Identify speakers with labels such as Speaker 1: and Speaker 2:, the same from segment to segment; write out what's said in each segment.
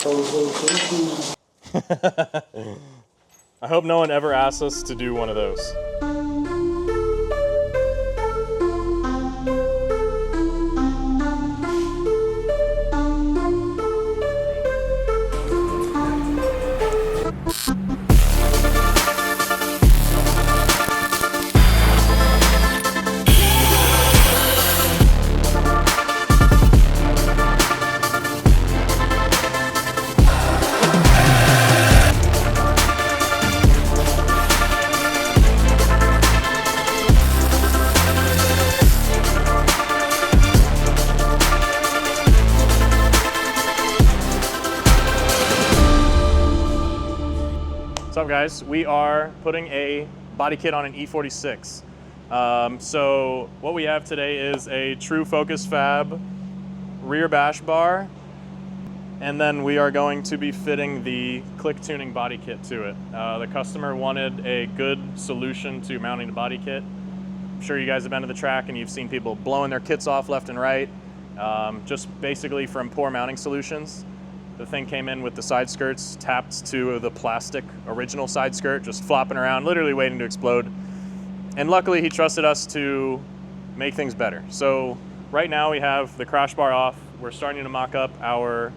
Speaker 1: I hope no one ever asks us to do one of those. What's up, guys? We are putting a body kit on an E46. So what we have today is a true focus fab rear bash bar, and then we are going to be fitting the CLIQ Tuning body kit to it. The customer wanted a good solution to mounting the body kit. I'm sure you guys have been to the track and you've seen people blowing their kits off left and right, just basically from poor mounting solutions. The thing came in with the side skirts tapped to the plastic original side skirt, just flopping around, literally waiting to explode. And luckily he trusted us to make things better. So right now we have the crash bar off. We're starting to mock up our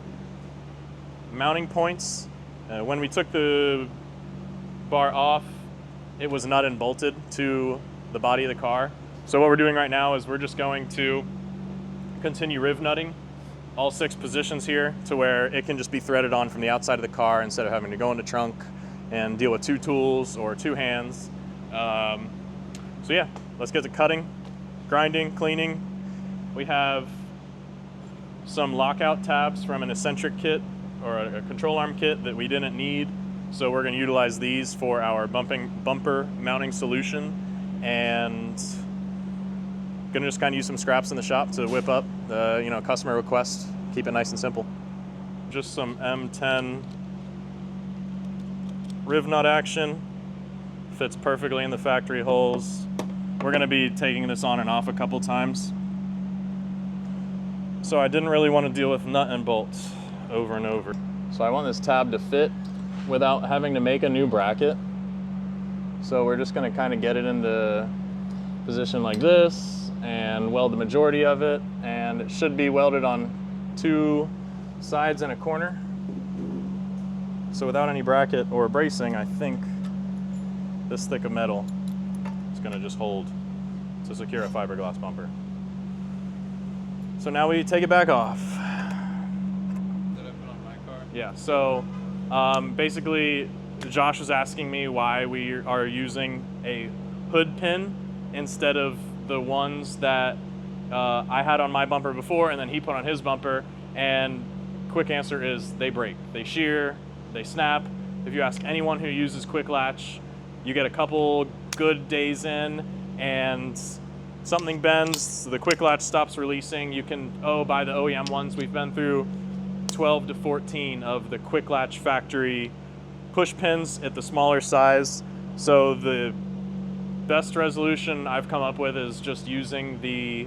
Speaker 1: mounting points. When we took the bar off, it was nut and bolted to the body of the car. So what we're doing right now is we're just going to continue riv nutting all 6 positions here to where it can just be threaded on from the outside of the car instead of having to go in the trunk and deal with 2 tools or 2 hands. So yeah, let's get to cutting, grinding, cleaning. We have some lockout tabs from an eccentric kit or a control arm kit that we didn't need. So we're gonna utilize these for our bumper mounting solution, and gonna just kind of use some scraps in the shop to whip up the customer request, keep it nice and simple. Just some M10 riv nut action, fits perfectly in the factory holes. We're gonna be taking this on and off a couple times, so I didn't really want to deal with nut and bolts over and over. So I want this tab to fit without having to make a new bracket. So we're just gonna kind of get it into position like this and weld the majority of it, and it should be welded on 2 sides and a corner. So without any bracket or bracing, I think this thick of metal is gonna just hold to secure a fiberglass bumper. So now we take it back off.
Speaker 2: Did I put on my car?
Speaker 1: Yeah, so basically Josh was asking me why we are using a hood pin instead of the ones that I had on my bumper before and then he put on his bumper, and quick answer is they break. They shear, they snap. If you ask anyone who uses quick latch, you get a couple good days in and something bends, the quick latch stops releasing. You can buy the OEM ones. We've been through 12 to 14 of the quick latch factory push pins at the smaller size. So the best resolution I've come up with is just using the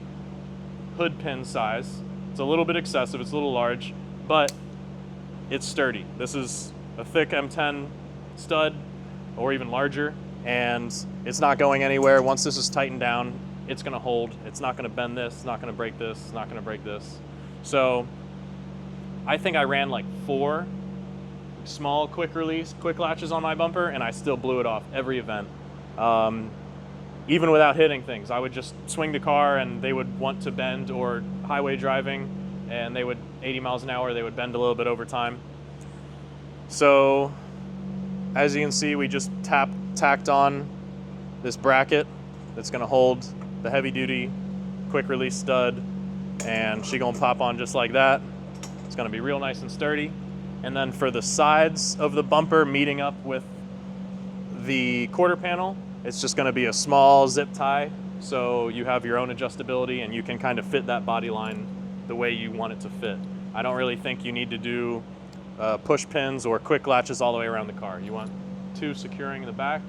Speaker 1: hood pin size. It's a little bit excessive, it's a little large, but it's sturdy. This is a thick M10 stud or even larger, and it's not going anywhere. Once this is tightened down, it's gonna hold. It's not gonna bend this, it's not gonna break this, it's not gonna break this. So I think I ran like 4 small quick latches on my bumper, and I still blew it off every event. Even without hitting things, I would just swing the car and they would want to bend, or highway driving, and they would 80 miles an hour, they would bend a little bit over time. So as you can see, we just tacked on this bracket that's gonna hold the heavy duty quick release stud, and she gonna pop on just like that. It's gonna be real nice and sturdy. And then for the sides of the bumper meeting up with the quarter panel, it's just gonna be a small zip tie, so you have your own adjustability and you can kind of fit that body line the way you want it to fit. I don't really think you need to do push pins or quick latches all the way around the car. You want 2 securing the back,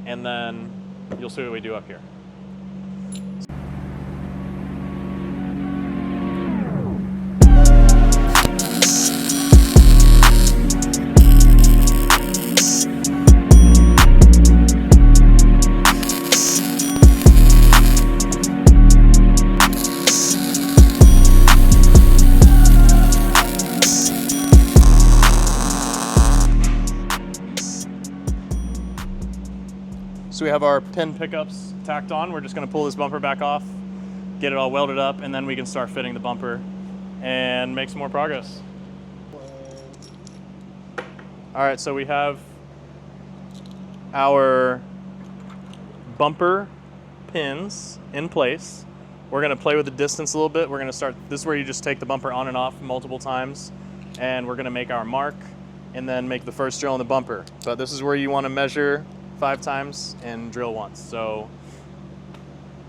Speaker 1: and then you'll see what we do up here. we have our pin pickups tacked on. We're just gonna pull this bumper back off, get it all welded up, and then we can start fitting the bumper and make some more progress. All right, so we have our bumper pins in place. We're gonna play with the distance a little bit. We're gonna start, this is where you just take the bumper on and off multiple times, and we're gonna make our mark and then make the first drill in the bumper. But this is where you wanna measure 5 times and drill once. So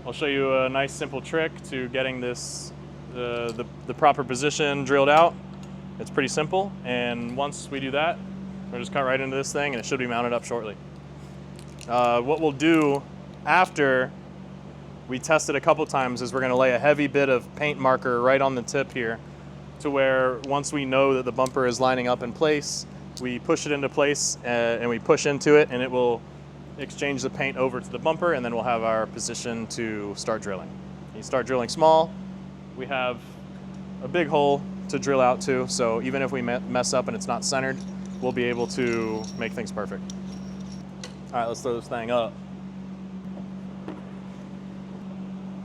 Speaker 1: I'll show you a nice simple trick to getting this, the proper position drilled out. It's pretty simple, and once we do that, we'll just cut right into this thing and it should be mounted up shortly. What we'll do after we test it a couple times is we're gonna lay a heavy bit of paint marker right on the tip here, to where once we know that the bumper is lining up in place, we push it into place and we push into it, and it will exchange the paint over to the bumper, and then we'll have our position to start drilling. You start drilling small, we have a big hole to drill out to, so even if we mess up and it's not centered, we'll be able to make things perfect. All right, let's throw this thing up.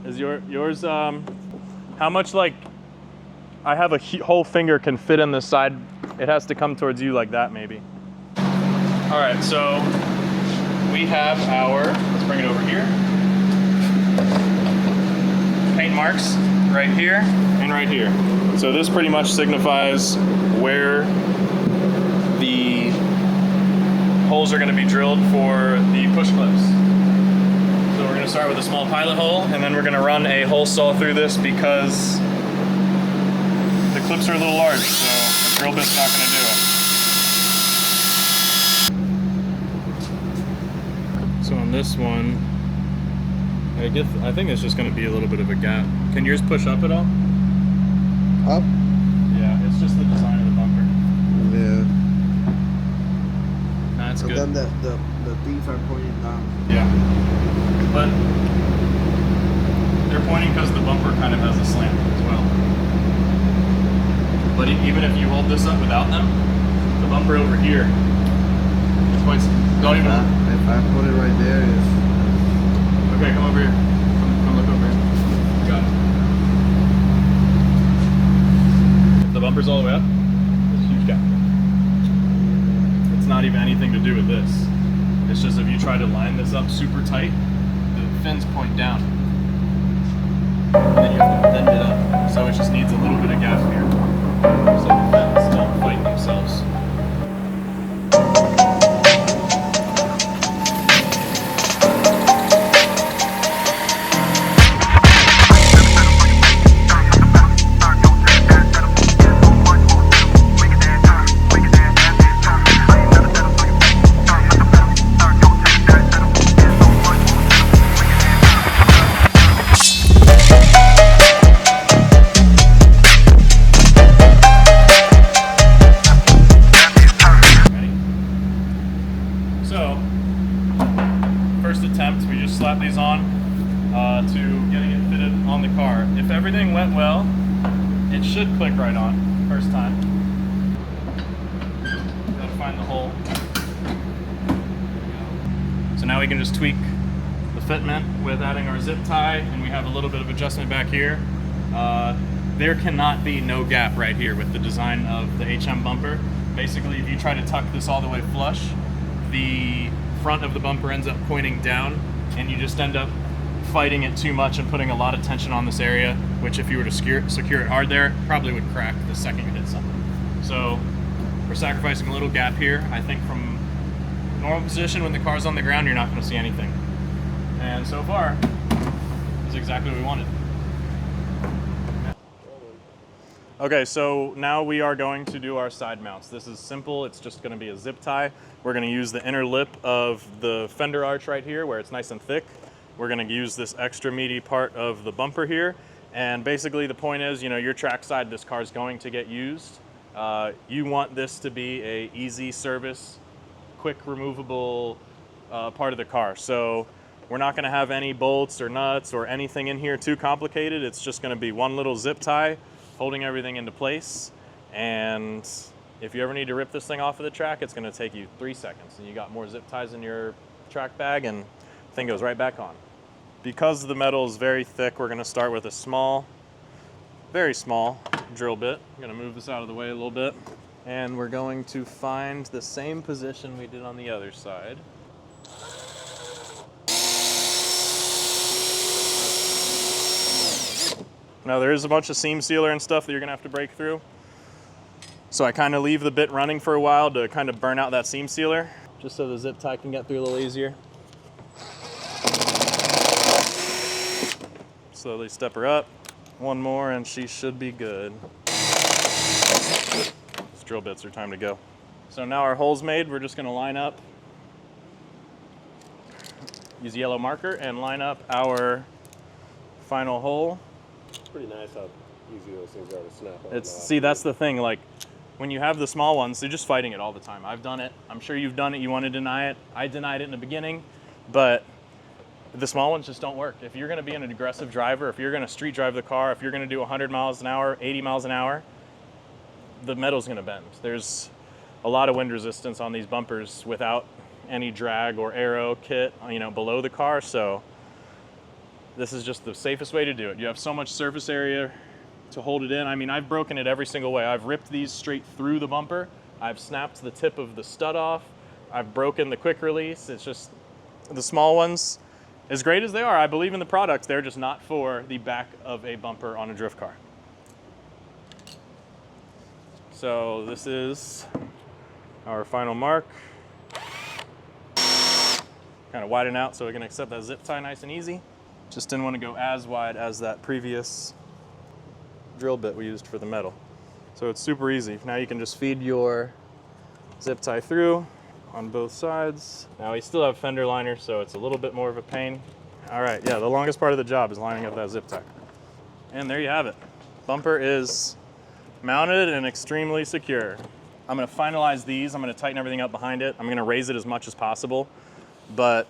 Speaker 1: Is yours, how much, like, I have a whole finger can fit in this side. It has to come towards you like that, maybe. All right, so we have our, let's bring it over here. Paint marks right here and right here. So this pretty much signifies where the holes are gonna be drilled for the push clips. So we're gonna start with a small pilot hole, and then we're gonna run a hole saw through this because the clips are a little large, so a drill bit's not gonna do it. So on this one, I think it's just gonna be a little bit of a gap. Can yours push up at all?
Speaker 3: Up?
Speaker 1: Yeah, it's just the design of the bumper.
Speaker 3: Yeah.
Speaker 1: That's
Speaker 3: So
Speaker 1: good.
Speaker 3: then the things are pointing down.
Speaker 1: Yeah. But they're pointing because the bumper kind of has a slant as well. But even if you hold this up without them, the bumper over here, it's quite, don't even.
Speaker 3: If I put it right there, it's...
Speaker 1: Okay, come over here. Come look over here. Got it. If the bumper's all the way up, there's a huge gap. It's not even anything to do with this. It's just if you try to line this up super tight, the fins point down. And then you have to bend it up. So it just needs a little bit of gap here. So the fins don't fight themselves. Slap these on to getting it fitted on the car. If everything went well, it should click right on first time. Gotta find the hole. So now we can just tweak the fitment with adding our zip tie, and we have a little bit of adjustment back here. There cannot be no gap right here with the design of the HM bumper. Basically, if you try to tuck this all the way flush, the front of the bumper ends up pointing down, and you just end up fighting it too much and putting a lot of tension on this area, which if you were to secure it hard there, probably would crack the second you hit something. So we're sacrificing a little gap here. I think from normal position when the car's on the ground, you're not going to see anything. And so far, it's exactly what we wanted. Okay, so now we are going to do our side mounts. This is simple. It's just going to be a zip tie. We're going to use the inner lip of the fender arch right here where it's nice and thick. We're going to use this extra meaty part of the bumper here. And basically the point is, you know, your track side, this car is going to get used. You want this to be a easy service, quick removable part of the car. So we're not going to have any bolts or nuts or anything in here too complicated. It's just going to be one little zip tie holding everything into place. And if you ever need to rip this thing off of the track, it's going to take you 3 seconds, and you got more zip ties in your track bag, and thing goes right back on. Because the metal is very thick, we're gonna start with a small, very small drill bit. I'm gonna move this out of the way a little bit. And we're going to find the same position we did on the other side. Now there is a bunch of seam sealer and stuff that you're gonna have to break through. So I kind of leave the bit running for a while to kind of burn out that seam sealer, just so the zip tie can get through a little easier. Slowly step her up. One more and she should be good. These drill bits are time to go. So now our hole's made, we're just gonna line up, use a yellow marker and line up our final hole.
Speaker 4: It's pretty nice how easy those things are to snap on.
Speaker 1: It's, see, that's the thing, like when you have the small ones, they're just fighting it all the time. I've done it, I'm sure you've done it, you want to deny it. I denied it in the beginning, but the small ones just don't work. If you're gonna be an aggressive driver, if you're gonna street drive the car, if you're gonna do 100 miles an hour, 80 miles an hour, the metal's gonna bend. There's a lot of wind resistance on these bumpers without any drag or aero kit, you know, below the car, so this is just the safest way to do it. You have so much surface area to hold it in. I mean, I've broken it every single way. I've ripped these straight through the bumper. I've snapped the tip of the stud off. I've broken the quick release. It's just, the small ones, as great as they are, I believe in the product, they're just not for the back of a bumper on a drift car. So this is our final mark. Kind of widen out so we can accept that zip tie nice and easy. Just didn't want to go as wide as that previous drill bit we used for the metal. So it's super easy. Now you can just feed your zip tie through on both sides. Now we still have fender liner, so it's a little bit more of a pain. All right, yeah, the longest part of the job is lining up that zip tie. And there you have it. Bumper is mounted and extremely secure. I'm gonna finalize these. I'm gonna tighten everything up behind it. I'm gonna raise it as much as possible, but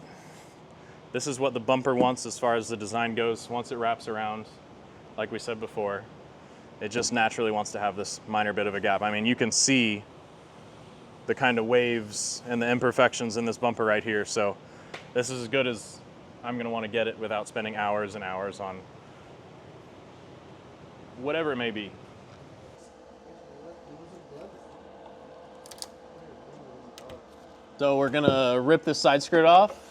Speaker 1: this is what the bumper wants as far as the design goes. Once it wraps around, like we said before, it just naturally wants to have this minor bit of a gap. I mean, you can see the kind of waves and the imperfections in this bumper right here. So this is as good as I'm gonna wanna get it without spending hours and hours on whatever it may be. So we're gonna rip this side skirt off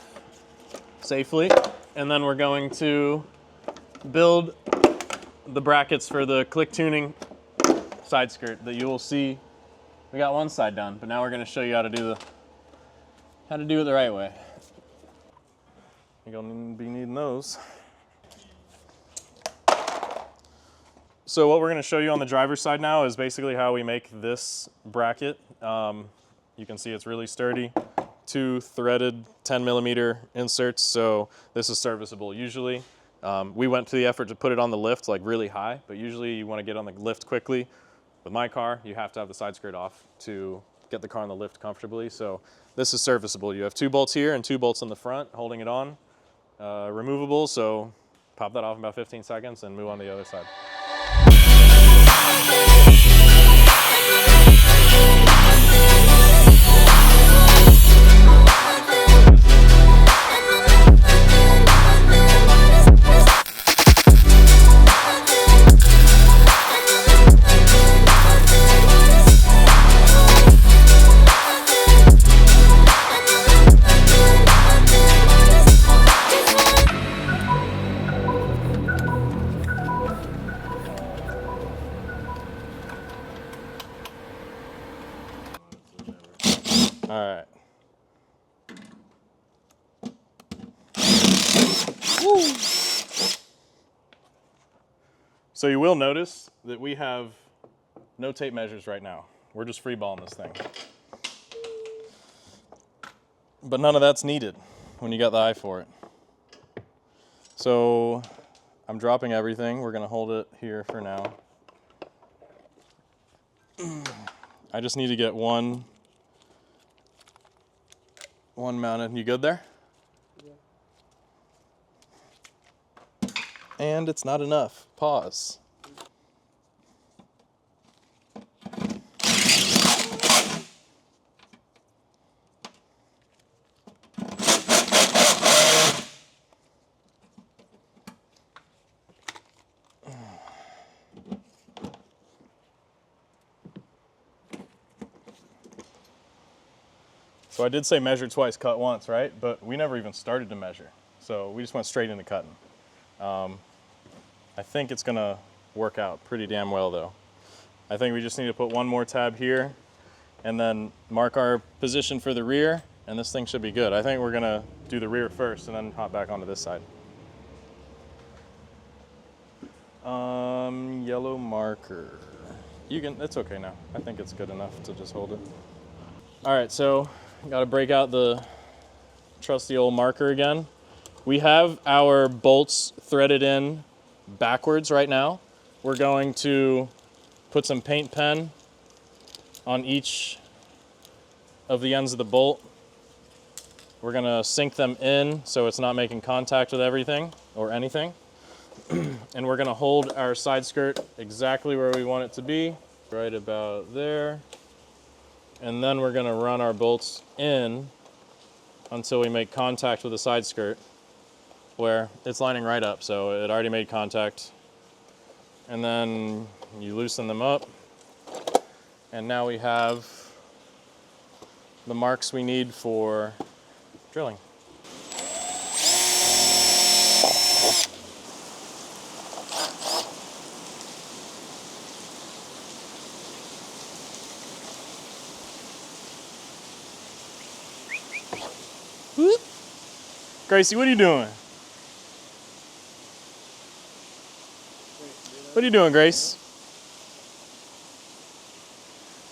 Speaker 1: safely, and then we're going to build the brackets for the CLIQ Tuning side skirt that you will see. We got one side done, but now we're gonna show you how to do it the right way. You're gonna be needing those. So what we're gonna show you on the driver's side now is basically how we make this bracket. You can see it's really sturdy. 2 threaded 10mm inserts, so this is serviceable usually. We went to the effort to put it on the lift like really high, but usually you want to get on the lift quickly. With my car, you have to have the side skirt off to get the car on the lift comfortably, so this is serviceable. You have 2 bolts here and 2 bolts in the front holding it on. Removable, so pop that off in about 15 seconds and move on to the other side. All right. Woo. So you will notice that we have no tape measures right now. We're just freeballing this thing. But none of that's needed when you got the eye for it. So I'm dropping everything. We're gonna hold it here for now. I just need to get one mounted. You good there? Yeah. And it's not enough. Pause. So I did say measure twice, cut once, right? But we never even started to measure. So we just went straight into cutting. I think it's gonna work out pretty damn well though. I think we just need to put one more tab here and then mark our position for the rear, and this thing should be good. I think we're gonna do the rear first and then hop back onto this side. Yellow marker. You can, it's okay now. I think it's good enough to just hold it. All right, so gotta break out the trusty old marker again. We have our bolts threaded in backwards right now. We're going to put some paint pen on each of the ends of the bolt. We're gonna sink them in so it's not making contact with everything or anything. And we're gonna hold our side skirt exactly where we want it to be, right about there. And then we're gonna run our bolts in until we make contact with the side skirt where it's lining right up, so it already made contact. And then you loosen them up, and now we have the marks we need for drilling. Whoop. Gracie, what are you doing? What are you doing, Grace?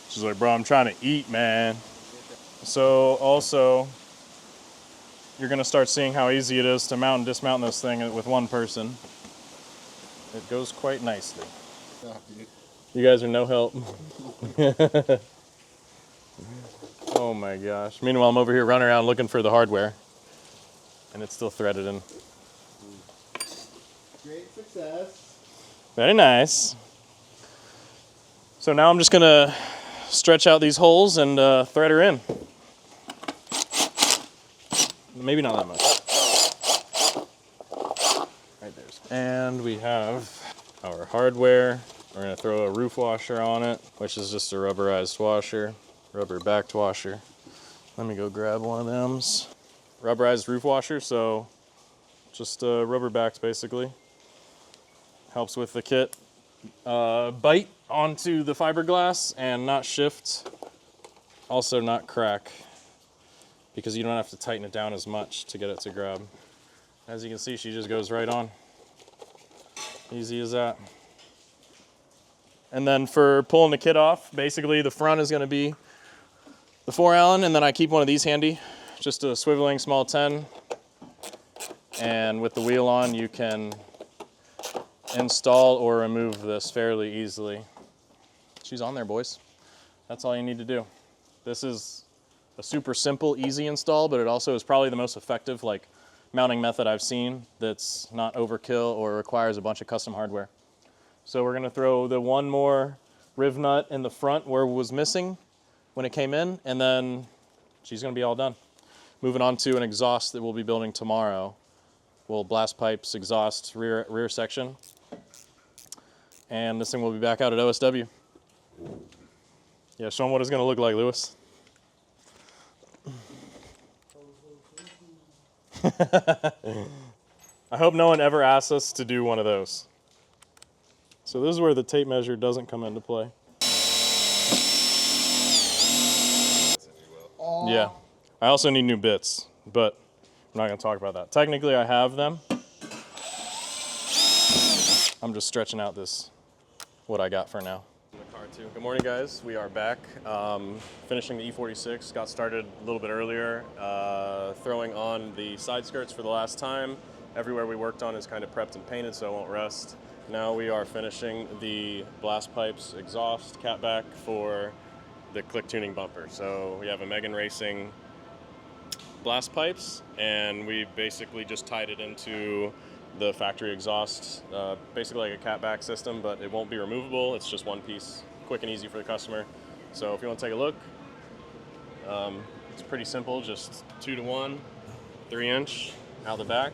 Speaker 1: She's like, bro, I'm trying to eat, man. So also, you're gonna start seeing how easy it is to mount and dismount this thing with one person. It goes quite nicely. You guys are no help. Oh my gosh. Meanwhile, I'm over here running around looking for the hardware, and it's still threaded in.
Speaker 3: Great success.
Speaker 1: Very nice. So now I'm just gonna stretch out these holes and thread her in. Maybe not that much. Right there. And we have our hardware. We're gonna throw a roof washer on it, which is just a rubberized washer, rubber backed washer. Let me go grab one of them. Rubberized roof washer, so just rubber backed basically. Helps with the kit bite onto the fiberglass and not shift, also not crack, because you don't have to tighten it down as much to get it to grab. As you can see, she just goes right on. Easy as that. And then for pulling the kit off, basically the front is going to be the 4-Allen, and then I keep one of these handy, just a swiveling small 10. And with the wheel on, you can install or remove this fairly easily. She's on there, boys. That's all you need to do. This is a super simple, easy install, but it also is probably the most effective mounting method I've seen that's not overkill or requires a bunch of custom hardware. So we're gonna throw the one more riv nut in the front where it was missing when it came in, and then she's gonna be all done. Moving on to an exhaust that we'll be building tomorrow. Well, blast pipes, exhaust, rear section. And this thing will be back out at OSW. Yeah, show them what it's gonna look like, Lewis. I hope no one ever asks us to do one of those. So this is where the tape measure doesn't come into play. Yeah, I also need new bits, but I'm not gonna talk about that. Technically I have them. I'm just stretching out what I got for now. In the car too. Good morning, guys. We are back. Finishing the E46. Got started a little bit earlier. Throwing on the side skirts for the last time. Everywhere we worked on is kind of prepped and painted, so it won't rust. Now we are finishing the blast pipes exhaust catback for the CLIQ Tuning bumper. So we have a Megan Racing blast pipes, and we basically just tied it into the factory exhaust, basically like a catback system, but it won't be removable. It's just one piece, quick and easy for the customer. So if you want to take a look, it's pretty simple, just 2-to-1, 3-inch out the back.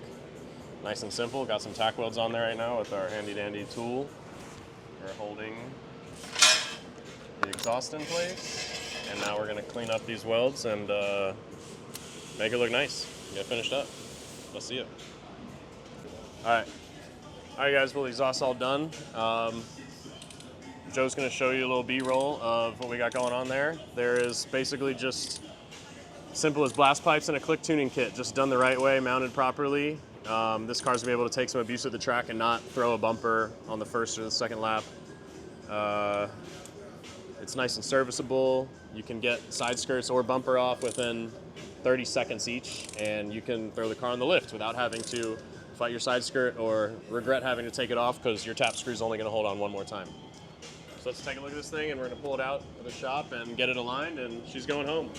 Speaker 1: Nice and simple. Got some tack welds on there right now with our handy dandy tool. We're holding the exhaust in place, And now we're gonna clean up these welds and make it look nice. Get it finished up. Let's see it. All right, guys. Well, the exhaust's all done. Joe's gonna show you a little B-roll of what we got going on there. There is basically just simple as blast pipes and a CLIQ tuning kit, just done the right way, mounted properly. This car's gonna be able to take some abuse at the track and not throw a bumper on the first or the second lap. It's nice and serviceable. You can get side skirts or bumper off within 30 seconds each, and you can throw the car on the lift without having to fight your side skirt or regret having to take it off because your tap screw is only gonna hold on one more time. So let's take a look at this thing, and we're gonna pull it out of the shop and get it aligned, and she's going home.